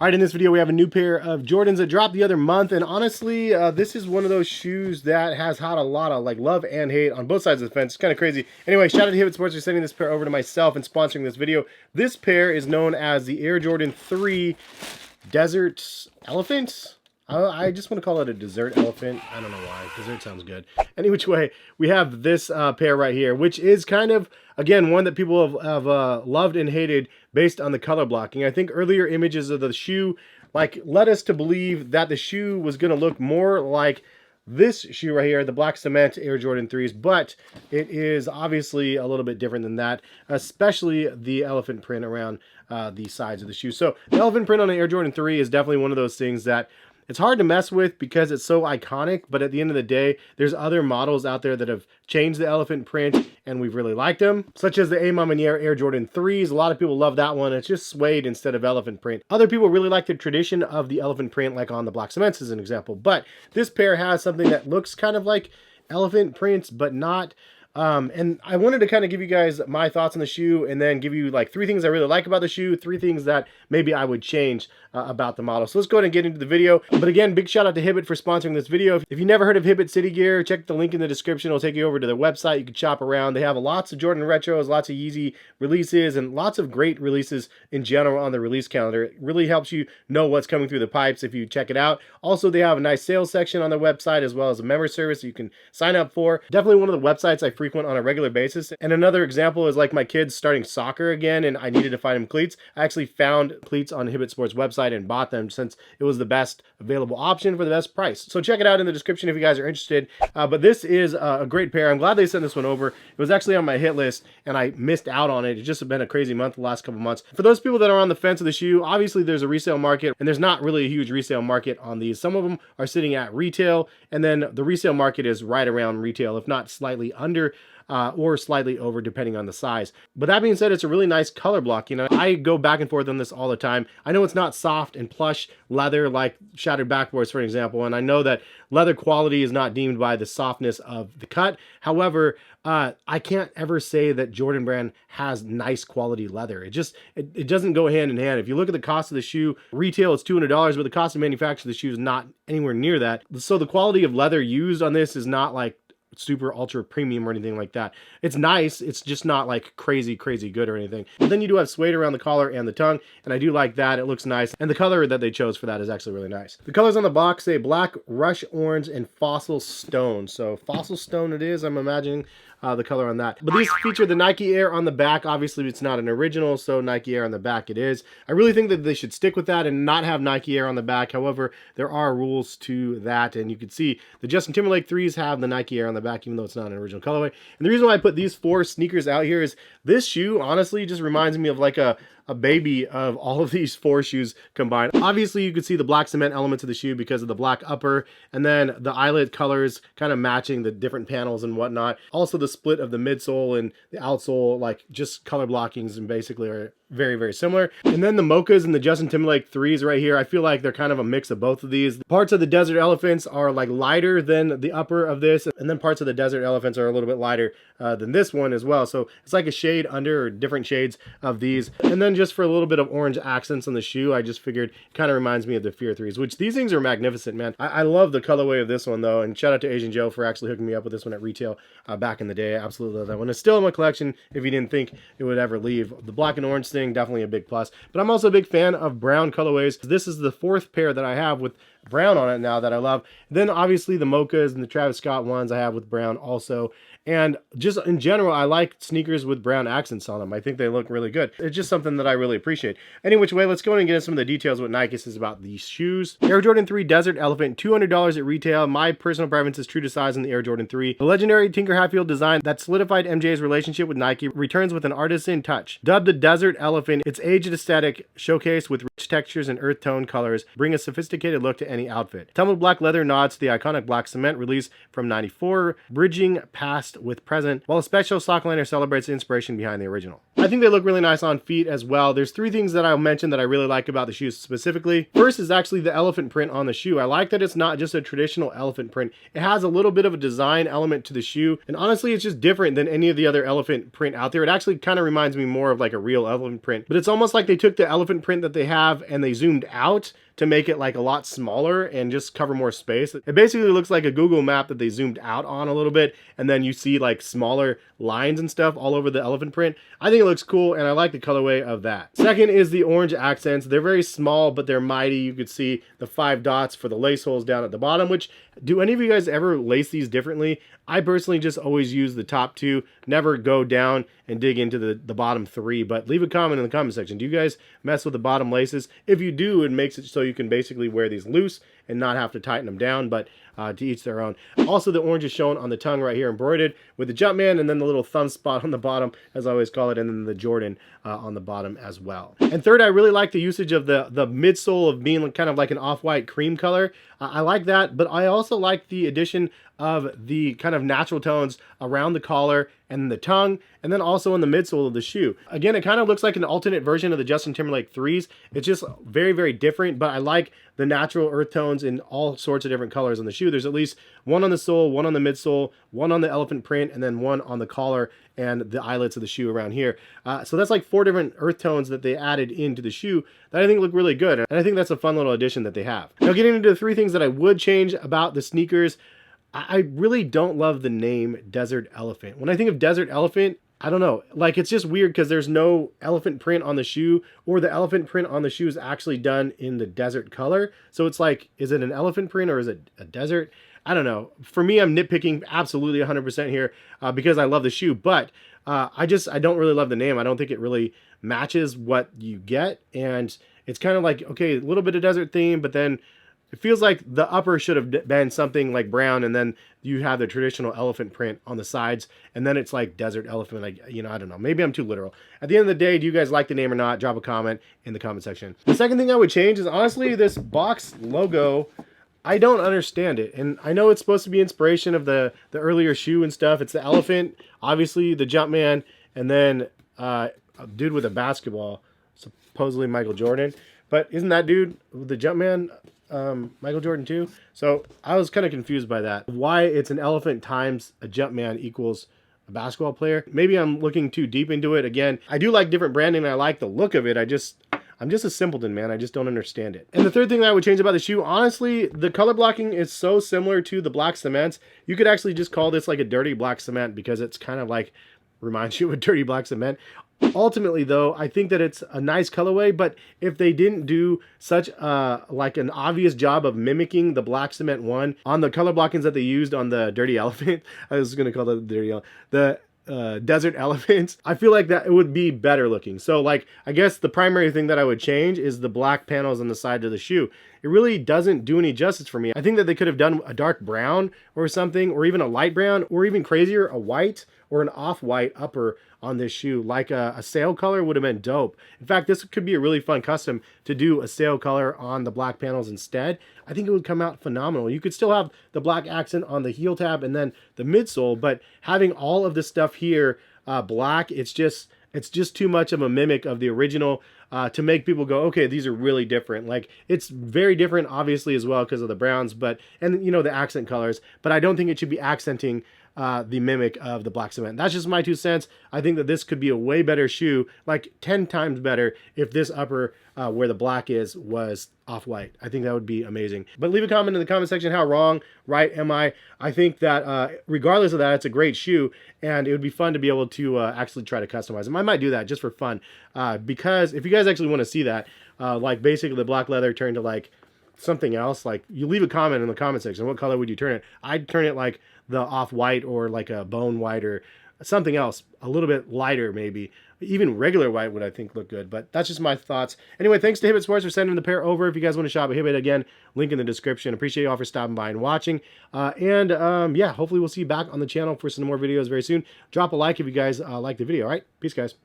All right, in this video, we have a new pair of Jordans that dropped the other month. And honestly, this is one of those shoes that has had a lot of love and hate on both sides of the fence. It's kind of crazy. Anyway, shout out to Hibbett Sports for sending this pair over to myself and sponsoring this video. This pair is known as the Air Jordan 3 Desert Elephant. I just want to call it a desert elephant. I don't know why. Desert sounds good. Any which way, we have this pair right here, which is kind of, again, one that people have loved and hated based on the color blocking. I think earlier images of the shoe led us to believe that the shoe was going to look more like this shoe right here, the black cement Air Jordan 3s, but it is obviously a little bit different than that, especially the elephant print around the sides of the shoe. So the elephant print on the Air Jordan 3 is definitely one of those things that it's hard to mess with because it's so iconic, but at the end of the day, there's other models out there that have changed the elephant print and we've really liked them, such as the A Ma Maniére Air Jordan 3s. A lot of people love that one. It's just suede instead of elephant print. Other people really like the tradition of the elephant print, like on the black cements as an example, but this pair has something that looks kind of like elephant prints, but not. And I wanted to kind of give you guys my thoughts on the shoe and then give you three things I really like about the shoe, three things that maybe I would change about the model. So let's go ahead and get into the video. But again, big shout out to Hibbett for sponsoring this video. If you've never heard of Hibbett City Gear, check the link in the description. It'll take you over to their website. You can shop around. They have lots of Jordan retros, lots of Yeezy releases, and lots of great releases in general on the release calendar. It really helps you know what's coming through the pipes if you check it out. Also, they have a nice sales section on their website as well as a member service you can sign up for. Definitely one of the websites I frequent on a regular basis. And another example is my kids starting soccer again and I needed to find them cleats. I actually found cleats on Hibbett Sports website and bought them since it was the best available option for the best price. So check it out in the description if you guys are interested. But this is a great pair. I'm glad they sent this one over. It was actually on my hit list and I missed out on it. It's just been a crazy month the last couple months. For those people that are on the fence of the shoe, obviously there's a resale market and there's not really a huge resale market on these. Some of them are sitting at retail and then the resale market is right around retail, if not slightly under or slightly over depending on the size. But that being said, it's a really nice color block. You know, I go back and forth on this all the time. I know it's not soft and plush leather like Shattered Backboards, for example, and I know that leather quality is not deemed by the softness of the cut. However, I can't ever say that Jordan Brand has nice quality leather. It doesn't go hand in hand. If you look at the cost of the shoe, retail is $200, but the cost of manufacture of the shoe is not anywhere near that. So the quality of leather used on this is not super ultra premium or anything like that. It's nice, it's just not crazy good or anything. But then you do have suede around the collar and the tongue, and I do like that. It looks nice, and the color that they chose for that is actually really nice. The colors on the box say black, rush orange, and fossil stone. So fossil stone it is, I'm imagining the color on that. But these feature the Nike Air on the back. Obviously it's not an original, so Nike Air on the back it is. I really think that they should stick with that and not have Nike Air on the back. However, there are rules to that, and you can see the Justin Timberlake 3s have the Nike Air on the back, even though it's not an original colorway. And the reason why I put these four sneakers out here is this shoe honestly just reminds me of a baby of all of these four shoes combined. Obviously you can see the black cement elements of the shoe because of the black upper and then the eyelet colors kind of matching the different panels and whatnot. Also the split of the midsole and the outsole, just color blockings and basically are very similar. And then the Mochas and the Justin Timberlake 3s right here, I feel like they're kind of a mix of both of these. Parts of the Desert Elephants are lighter than the upper of this, and then parts of the Desert Elephants are a little bit lighter than this one as well. So it's like a shade under, or different shades of these. And then just for a little bit of orange accents on the shoe, I just figured it kind of reminds me of the Fear 3s, which these things are magnificent, man. I love the colorway of this one though, and shout out to Asian Joe for actually hooking me up with this one at retail back in the day. I absolutely love that one. It's still in my collection if you didn't think it would ever leave. The black and orange thing, definitely a big plus. But I'm also a big fan of brown colorways. This is the fourth pair that I have with brown on it now that I love. Then obviously the Mochas and the Travis Scott ones I have with brown also. And just in general, I like sneakers with brown accents on them. I think they look really good. It's just something that I really appreciate. Any which way, let's go and get into some of the details of what Nike says about these shoes. Air Jordan 3 Desert Elephant, $200 at retail. My personal preference is true to size in the Air Jordan 3. The legendary Tinker Hatfield design that solidified MJ's relationship with Nike returns with an artisan touch. Dubbed the Desert Elephant, its aged aesthetic, showcased with rich textures and earth tone colors, bring a sophisticated look to any outfit. Tumbled black leather nods to the iconic black cement release from '94, bridging past with present, while a special sock liner celebrates the inspiration behind the original. I think they look really nice on feet as well. There's three things that I'll mention that I really like about the shoes specifically. First is actually the elephant print on the shoe. I like that it's not just a traditional elephant print. It has a little bit of a design element to the shoe, and honestly it's just different than any of the other elephant print out there. It actually kind of reminds me more of like a real elephant print, but it's almost like they took the elephant print that they have and they zoomed out to make it like a lot smaller and just cover more space. It basically looks like a Google map that they zoomed out on a little bit, and then you see like smaller lines and stuff all over the elephant print. I think it looks cool, and I like the colorway of that. Second is the orange accents. They're very small, but they're mighty. You could see the 5 dots for the lace holes down at the bottom, which, do any of you guys ever lace these differently? I personally just always use the top 2, never go down and dig into the bottom 3, but leave a comment in the comment section. Do you guys mess with the bottom laces? If you do, it makes it so you can basically wear these loose and not have to tighten them down, but to each their own. Also, the orange is shown on the tongue right here, embroidered with the Jumpman, and then the little thumb spot on the bottom, as I always call it, and then the Jordan on the bottom as well. And third, I really like the usage of the midsole of being kind of like an off-white cream color. I like that, but I also like the addition of the kind of natural tones around the collar and the tongue, and then also in the midsole of the shoe. Again, it kind of looks like an alternate version of the Justin Timberlake 3s. It's just very, very different, but I like the natural earth tones in all sorts of different colors on the shoe. There's at least one on the sole, one on the midsole, one on the elephant print, and then one on the collar and the eyelets of the shoe around here. So that's like 4 different earth tones that they added into the shoe that I think look really good. And I think that's a fun little addition that they have. Now, getting into the 3 things that I would change about the sneakers, I really don't love the name Desert Elephant. When I think of Desert Elephant, I don't know, like it's just weird because there's no elephant print on the shoe, or the elephant print on the shoe is actually done in the desert color. So it's like, is it an elephant print or is it a desert? I don't know. For me, I'm nitpicking absolutely 100% here because I love the shoe, but I don't really love the name. I don't think it really matches what you get. And it's kind of like, okay, a little bit of desert theme, but then it feels like the upper should have been something like brown, and then you have the traditional elephant print on the sides, and then it's like Desert Elephant. Like, you know, I don't know. Maybe I'm too literal. At the end of the day, do you guys like the name or not? Drop a comment in the comment section. The second thing I would change is honestly this box logo. I don't understand it, and I know it's supposed to be inspiration of the earlier shoe and stuff. It's the elephant, obviously the Jumpman, and then a dude with a basketball, supposedly Michael Jordan. But isn't that dude the Jumpman Michael Jordan too? So I was kind of confused by that. Why it's an elephant times a Jumpman equals a basketball player. Maybe I'm looking too deep into it. Again, I do like different branding, and I like the look of it. I'm just a simpleton, man. I just don't understand it. And the third thing that I would change about the shoe, honestly, the color blocking is so similar to the black cements. You could actually just call this like a dirty black cement because it's kind of like reminds you of a dirty black cement. Ultimately, though, I think that it's a nice colorway, but if they didn't do such like an obvious job of mimicking the black cement one on the color blockings that they used on the Dirty Elephant, I was going to call it the Dirty Elephant, the Desert Elephants, I feel like that it would be better looking. So like, I guess the primary thing that I would change is the black panels on the side of the shoe. It really doesn't do any justice for me. I think that they could have done a dark brown or something, or even a light brown, or even crazier, a white or an off-white upper on this shoe. Like a sail color would have been dope. In fact, this could be a really fun custom to do a sail color on the black panels instead. I think it would come out phenomenal. You could still have the black accent on the heel tab and then the midsole, but having all of this stuff here black, it's just too much of a mimic of the original to make people go, okay, these are really different. Like, it's very different, obviously, as well, because of the browns, but, and, you know, the accent colors, but I don't think it should be accenting the mimic of the black cement. That's just my 2 cents. I think that this could be a way better shoe, like 10 times better, if this upper where the black is was off-white. I think that would be amazing. But leave a comment in the comment section how wrong, right am I? I think that regardless of that, it's a great shoe, and it would be fun to be able to actually try to customize them. I might do that just for fun, because if you guys actually want to see that, like basically the black leather turned to like something else, like you leave a comment in the comment section. What color would you turn it? I'd turn it like the off-white or like a bone white or something else, a little bit lighter maybe. Even regular white would, I think, look good, but that's just my thoughts. Anyway, thanks to Hibbett Sports for sending the pair over. If you guys want to shop at Hibbett, again, link in the description. Appreciate you all for stopping by and watching. Yeah, hopefully we'll see you back on the channel for some more videos very soon. Drop a like if you guys like the video, all right? Peace, guys.